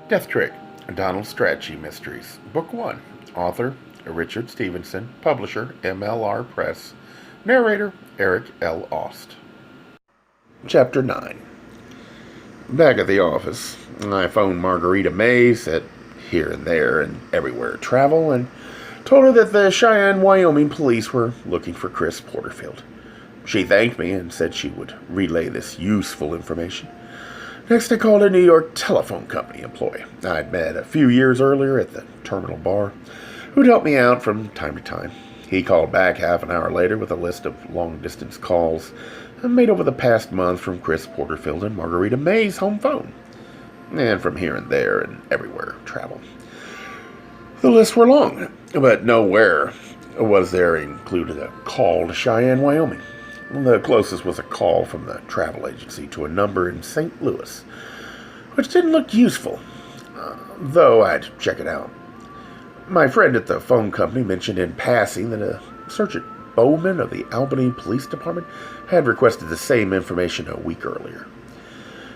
Death Trick, Donald Strachey Mysteries, Book 1. Author, Richard Stevenson. Publisher, MLR Press. Narrator, Eric L. Aust. Chapter 9. Back at the office, I phoned Margarita Mays at Here and There and Everywhere Travel and told her that the Cheyenne, Wyoming police were looking for Chris Porterfield. She thanked me and said she would relay this useful information. Next, I called a New York telephone company employee I'd met a few years earlier at the terminal bar, who'd helped me out from time to time. He called back half an hour later with a list of long-distance calls made over the past month from Chris Porterfield and Margarita May's home phone, and from Here and There and Everywhere Travel. The lists were long, but nowhere was there included a call to Cheyenne, Wyoming. The closest was a call from the travel agency to a number in St. Louis, which didn't look useful, though I'd check it out. My friend at the phone company mentioned in passing that a Sergeant Bowman of the Albany Police Department had requested the same information a week earlier.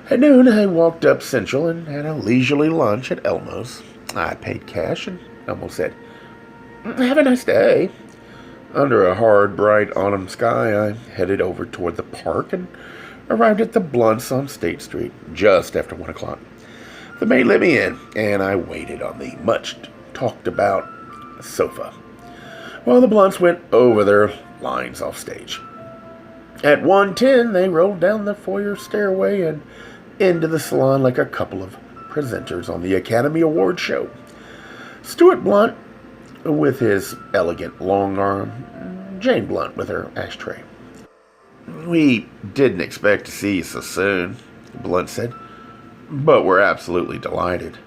At noon, I walked up Central and had a leisurely lunch at Elmo's. I paid cash and Elmo said, "Have a nice day." Under a hard, bright autumn sky, I headed over toward the park and arrived at the Blunts on State Street just after 1 o'clock. The maid let me in, and I waited on the much-talked-about sofa while the Blunts went over their lines off stage. At 1:10, they rolled down the foyer stairway and into the salon like a couple of presenters on the Academy Award show. Stuart Blunt with his elegant long arm, Jane Blunt with her ashtray. "We didn't expect to see you so soon," Blunt said, "but we're absolutely delighted."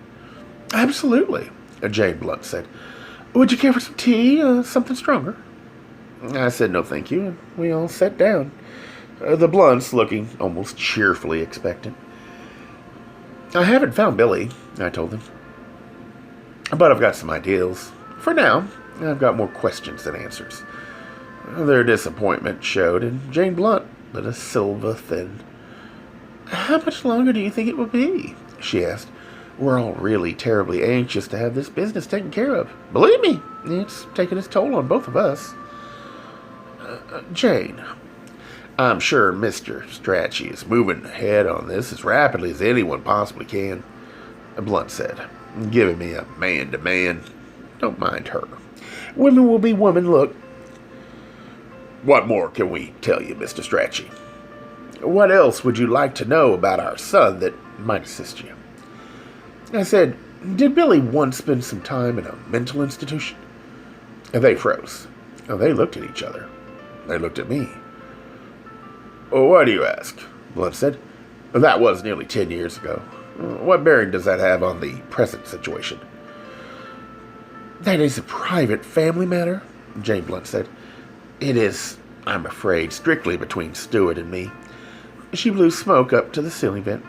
"Absolutely," Jane Blunt said. "Would you care for some tea, something stronger?" I said no thank you, and we all sat down, the Blunts looking almost cheerfully expectant. "I haven't found Billy," I told them, "but I've got some ideas. For now, I've got more questions than answers." Their disappointment showed, and Jane Blunt lit a silver thin. "How much longer do you think it will be?" she asked. "We're all really terribly anxious to have this business taken care of. Believe me, it's taken its toll on both of us." "Jane, I'm sure Mr. Strachey is moving ahead on this as rapidly as anyone possibly can," Blunt said, giving me a man-to-man. "Don't mind her. Women will be women. Look, what more can we tell you, Mr. Strachey? What else would you like to know about our son that might assist you?" I said, "Did Billy once spend some time in a mental institution?" They froze. They looked at each other. They looked at me. "Why do you ask?" Blunt said. "That was nearly 10 years ago. What bearing does that have on the present situation?" "That is a private family matter," Jane Blunt said. "It is, I'm afraid, strictly between Stuart and me." She blew smoke up to the ceiling vent.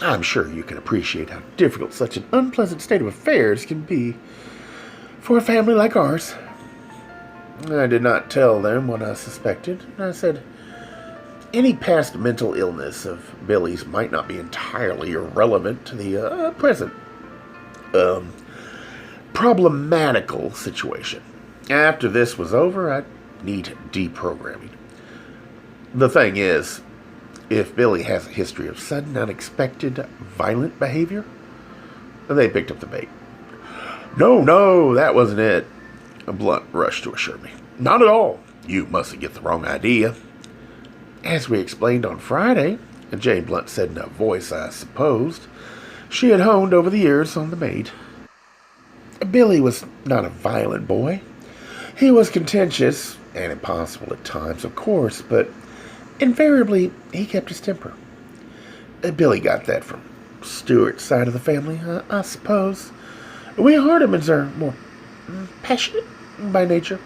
"I'm sure you can appreciate how difficult such an unpleasant state of affairs can be for a family like ours." I did not tell them what I suspected. I said, "Any past mental illness of Billy's might not be entirely irrelevant to the present problematical situation. After this was over, I'd need deprogramming. The thing is, if Billy has a history of sudden, unexpected, violent behavior..." They picked up the bait. No, that wasn't it," Blunt rushed to assure me. "Not at all. You mustn't get the wrong idea." "As we explained on Friday," Jane Blunt said in a voice I supposed she had honed over the years on the maid, "Billy was not a violent boy. He was contentious and impossible at times, of course, but invariably he kept his temper. Billy got that from Stuart's side of the family, I suppose. We Hardimans are more passionate by nature,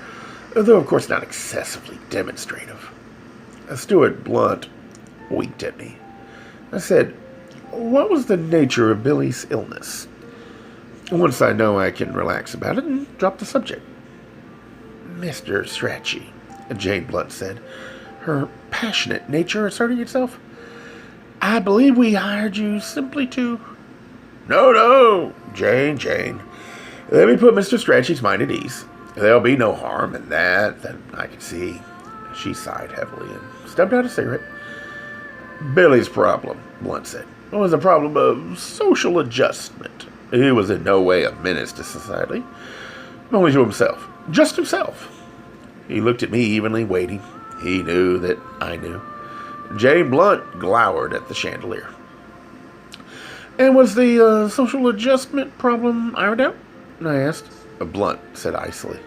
though of course not excessively demonstrative." Stuart Blunt winked at me. I said, "What was the nature of Billy's illness? Once I know, I can relax about it and drop the subject." "Mr. Strachey," Jane Blunt said, her passionate nature asserting itself, "I believe we hired you simply to..." No, no, Jane. Let me put Mr. Strachey's mind at ease. There'll be no harm in that I can see. She sighed heavily and stubbed out a cigarette. Billy's problem, Blunt said, was a problem of social adjustment. He was in no way a menace to society, only to himself. Just himself. He looked at me evenly, waiting. He knew that I knew. Jane Blunt glowered at the chandelier. And was the social adjustment problem ironed out? I asked. Blunt said icily.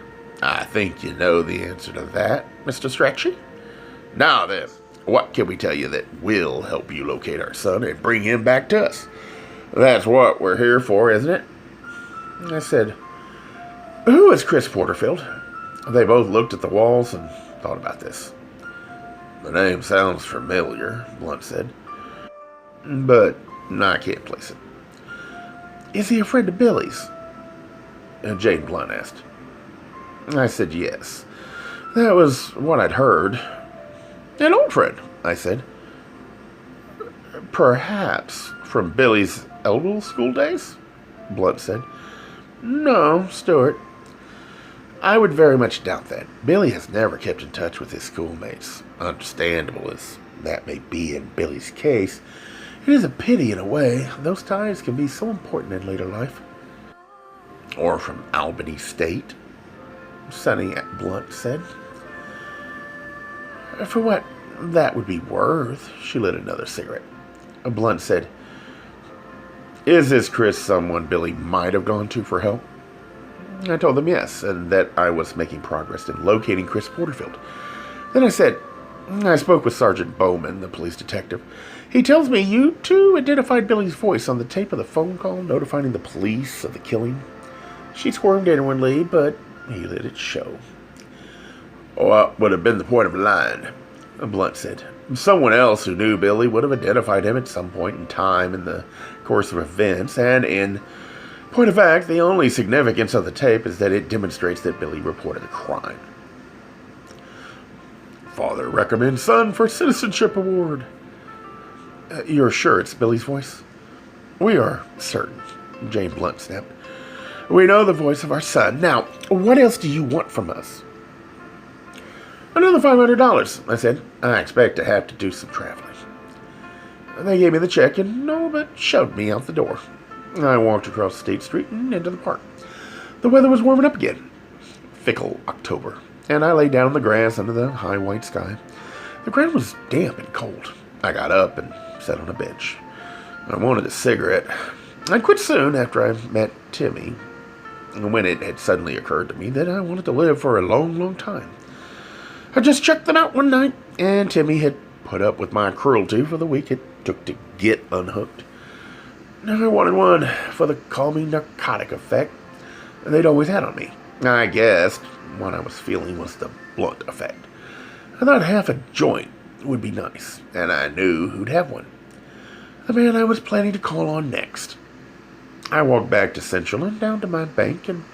I think you know the answer to that, Mr. Strachey. Now then, what can we tell you that will help you locate our son and bring him back to us? That's what we're here for, isn't it? I said, who is Chris Porterfield? They both looked at the walls and thought about this. The name sounds familiar, Blunt said, but I can't place it. Is he a friend of Billy's? Jane Blunt asked. I said yes. That was what I'd heard. An old friend, I said. Perhaps from Billy's Elwell school days? Blunt said. No, Stuart. I would very much doubt that. Billy has never kept in touch with his schoolmates. Understandable as that may be in Billy's case, it is a pity in a way. Those ties can be so important in later life. Or from Albany State, Sonny Blunt said. For what that would be worth, she lit another cigarette. Blunt said, is this Chris someone Billy might have gone to for help? I told them yes, and that I was making progress in locating Chris Porterfield. Then I said, I spoke with Sergeant Bowman, the police detective. He tells me you two identified Billy's voice on the tape of the phone call notifying the police of the killing. She squirmed inwardly, but he let it show. What would have been the point of lying? Blunt said. Someone else who knew Billy would have identified him at some point in time in the course of events, and in point of fact, the only significance of the tape is that it demonstrates that Billy reported the crime. Father recommends son for citizenship award. You're sure it's Billy's voice? We are certain, Jane Blunt snapped. We know the voice of our son. Now, what else do you want from us? Another $500, I said. I expect to have to do some traveling. They gave me the check and all but shoved me out the door. I walked across State Street and into the park. The weather was warming up again. Fickle October. And I lay down in the grass under the high white sky. The ground was damp and cold. I got up and sat on a bench. I wanted a cigarette. I'd quit soon after I met Timmy, when it had suddenly occurred to me that I wanted to live for a long, long time. I just checked them out one night, and Timmy had put up with my cruelty for the week it took to get unhooked. I wanted one for the calming narcotic effect they'd always had on me. I guessed what I was feeling was the blunt effect. I thought half a joint would be nice, and I knew who'd have one. The man I was planning to call on next. I walked back to Central and down to my bank and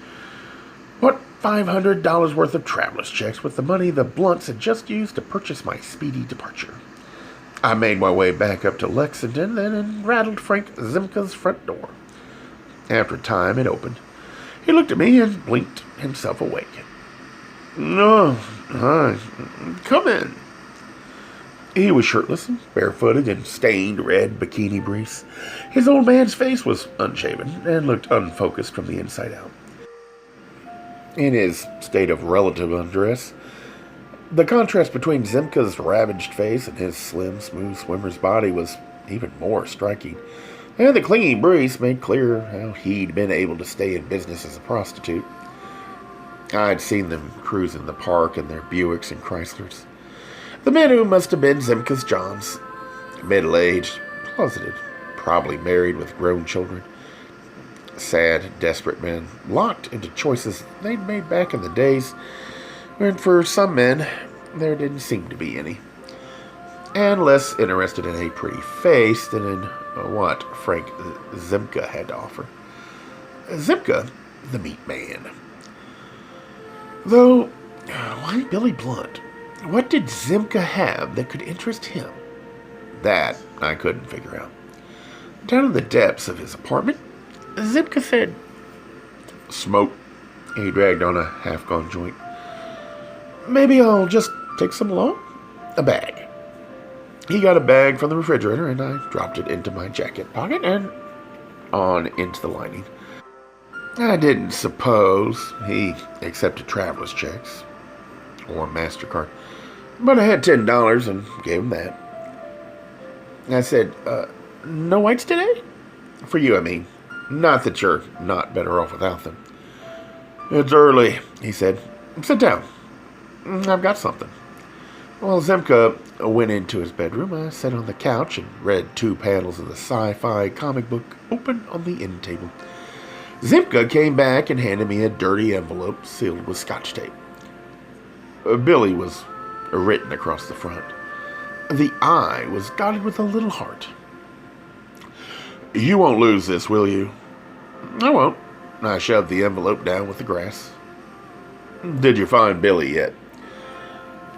bought $500 worth of traveler's checks with the money the Blunts had just used to purchase my speedy departure. I made my way back up to Lexington, then and rattled Frank Zimka's front door. After a time, it opened. He looked at me and blinked himself awake. "No, hi. Come in." He was shirtless and barefooted in stained red bikini briefs. His old man's face was unshaven and looked unfocused from the inside out. In his state of relative undress, the contrast between Zimka's ravaged face and his slim, smooth swimmer's body was even more striking, and the clinging briefs made clear how he'd been able to stay in business as a prostitute. I'd seen them cruising the park in their Buicks and Chryslers. The men who must have been Zimka's Johns, middle-aged, closeted, probably married with grown children. Sad, desperate men, locked into choices they'd made back in the days when for some men there didn't seem to be any, and less interested in a pretty face than in what Frank Zimka had to offer. Zimka, the meat man. Though, why Billy Blunt? What did Zimka have that could interest him? That I couldn't figure out. Down in the depths of his apartment, Zipka said, "Smoke." He dragged on a half-gone joint. "Maybe I'll just take some along?" "A bag." He got a bag from the refrigerator, and I dropped it into my jacket pocket and on into the lining. I didn't suppose he accepted traveler's checks or MasterCard, but I had $10 and gave him that. I said, "No whites today?" "For you, I mean. Not that you're not better off without them." "It's early," he said. "Sit down. I've got something." While Zemka went into his bedroom, I sat on the couch and read 2 panels of the sci-fi comic book open on the end table. Zemka came back and handed me a dirty envelope sealed with Scotch tape. Billy was written across the front. The I was dotted with a little heart. "You won't lose this, will you?" "I won't." I shoved the envelope down with the grass. "Did you find Billy yet?"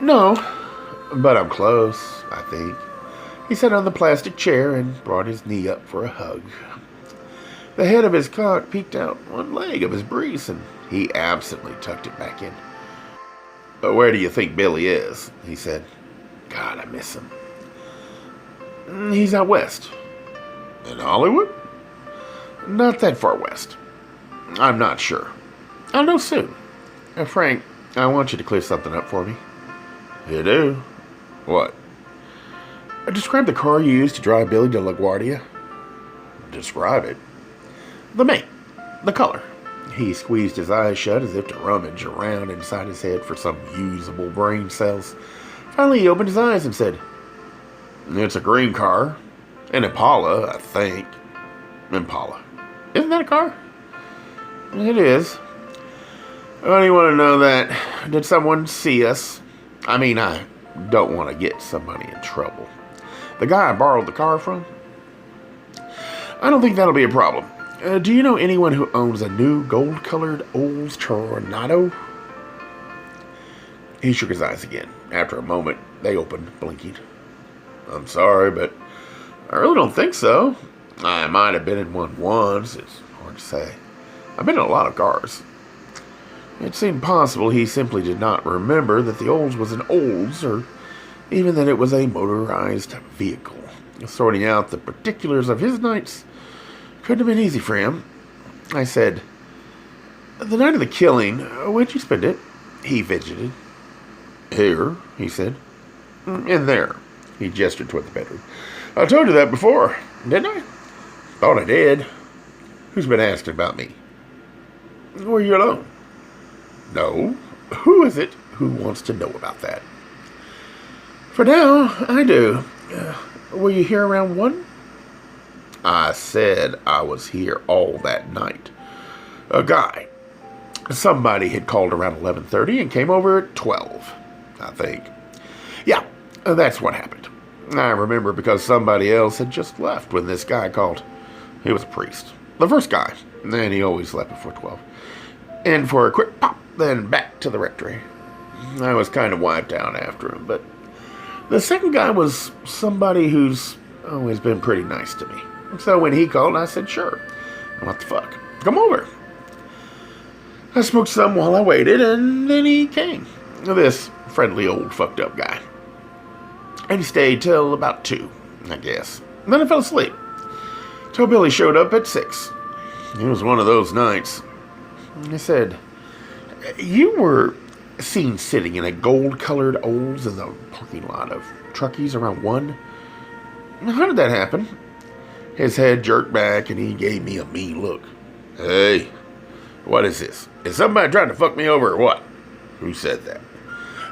"No, but I'm close, I think." He sat on the plastic chair and brought his knee up for a hug. The head of his cot peeked out one leg of his briefs, and he absently tucked it back in. "Where do you think Billy is?" he said. "God, I miss him." "He's out west." "In Hollywood?" "Not that far west." "I'm not sure." "I'll know soon." Frank, I want you to clear something up for me." "You do? What?" "Describe the car you used to drive Billy to LaGuardia." "Describe it." "The make, the color." He squeezed his eyes shut as if to rummage around inside his head for some usable brain cells. Finally, he opened his eyes and said, "It's a green car. An Impala, I think." "Impala? Isn't that a car?" "It is." "Why do you want to know that? Did someone see us? I mean, I don't want to get somebody in trouble. The guy I borrowed the car from?" "I don't think that'll be a problem. Do you know anyone who owns a new gold-colored Olds Tornado?" He shook his eyes again. After a moment, they opened, blinking. "I'm sorry, but I really don't think so. I might have been in one once. It's hard to say. I've been in a lot of cars." It seemed possible he simply did not remember that the Olds was an Olds, or even that it was a motorized vehicle. Sorting out the particulars of his nights couldn't have been easy for him. I said, "The night of the killing, where'd you spend it?" He fidgeted. "Here," he said. "In there." He gestured toward the bedroom. "I told you that before, didn't I?" "Thought I did." "Who's been asking about me?" "Were you alone?" "No." "Who is it who wants to know about that?" "For now, I do. Were you here around 1? "I said I was here all that night. A guy. Somebody had called around 11:30 and came over at 12, I think. Yeah, that's what happened. I remember because somebody else had just left when this guy called. He was a priest. The first guy, and he always left before 12. And for a quick pop, then back to the rectory. I was kind of wiped out after him, but the second guy was somebody who's always been pretty nice to me. So when he called, I said, sure. What the fuck? Come over. I smoked some while I waited, and then he came. This friendly old fucked up guy. And he stayed till about 2, I guess. Then I fell asleep. Till Billy showed up at 6. It was one of those nights. I said, you were seen sitting in a gold-colored Olds in the parking lot of Truckies around 1. How did that happen? His head jerked back, and he gave me a mean look. Hey, what is this? Is somebody trying to fuck me over or what? Who said that?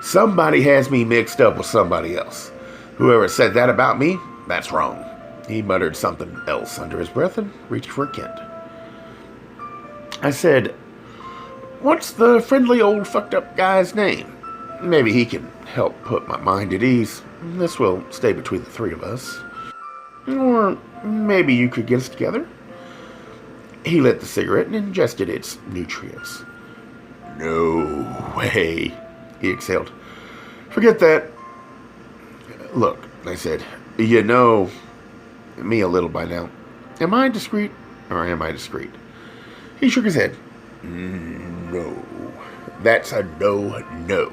Somebody has me mixed up with somebody else. Whoever said that about me, that's wrong. He muttered something else under his breath and reached for a Kent. I said, what's the friendly old fucked up guy's name? Maybe he can help put my mind at ease. This will stay between the 3 of us. Or maybe you could get us together. He lit the cigarette and ingested its nutrients. No way, he exhaled. Forget that. Look, I said, you know me a little by now. Am I discreet? or am I discreet? He shook his head. No. That's a no.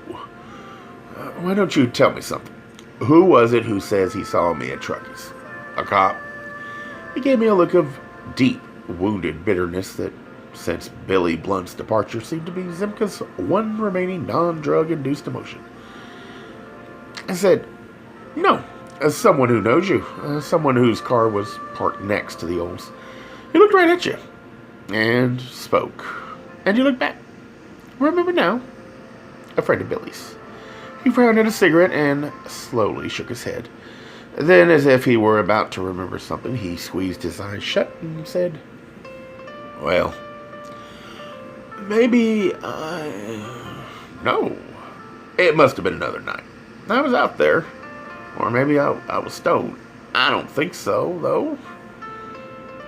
Why don't you tell me something? Who was it who says he saw me at Trucky's? A cop? He gave me a look of deep, wounded bitterness that, since Billy Blunt's departure, seemed to be Zimka's one remaining non-drug-induced emotion. I said, no, as someone who knows you, someone whose car was parked next to the Olds. He looked right at you and spoke, and you looked back. Remember now? A friend of Billy's. He frowned at a cigarette and slowly shook his head. Then, as if he were about to remember something, he squeezed his eyes shut and said, well, maybe no. It must have been another night. I was out there. Or maybe I was stoned. I don't think so, though.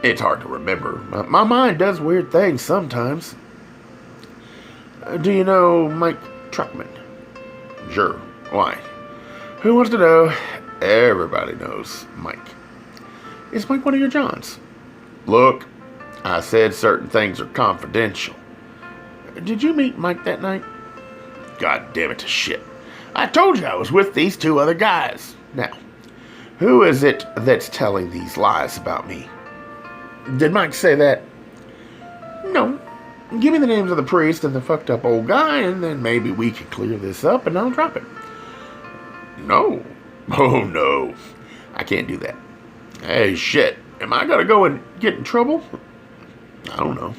It's hard to remember. My mind does weird things sometimes. Do you know Mike Truckman? Sure. Why? Who wants to know? Everybody knows Mike. Is Mike one of your Johns? Look, I said certain things are confidential. Did you meet Mike that night? God damn it to shit. I told you I was with these two other guys. Now, who is it that's telling these lies about me? Did Mike say that? No. Give me the names of the priest and the fucked up old guy, and then maybe we can clear this up and I'll drop it. No. Oh, no. I can't do that. Hey, shit. Am I gonna go and get in trouble? I don't know.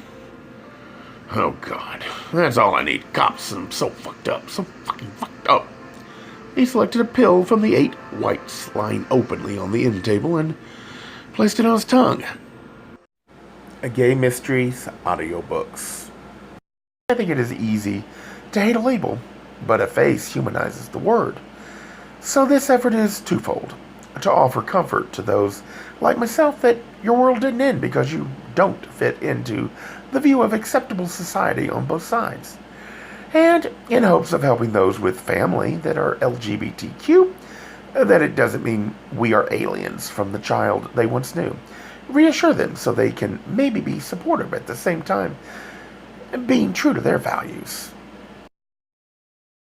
Oh, God. That's all I need. Cops. I'm so fucked up. So fucking fucked up. He selected a pill from the 8 whites lying openly on the end table and placed it on his tongue. A Gay Mysteries audiobooks. I think it is easy to hate a label, but a face humanizes the word. So this effort is twofold. To offer comfort to those like myself that your world didn't end because you don't fit into the view of acceptable society on both sides. And in hopes of helping those with family that are LGBTQ, that it doesn't mean we are aliens from the child they once knew. Reassure them so they can maybe be supportive at the same time, being true to their values.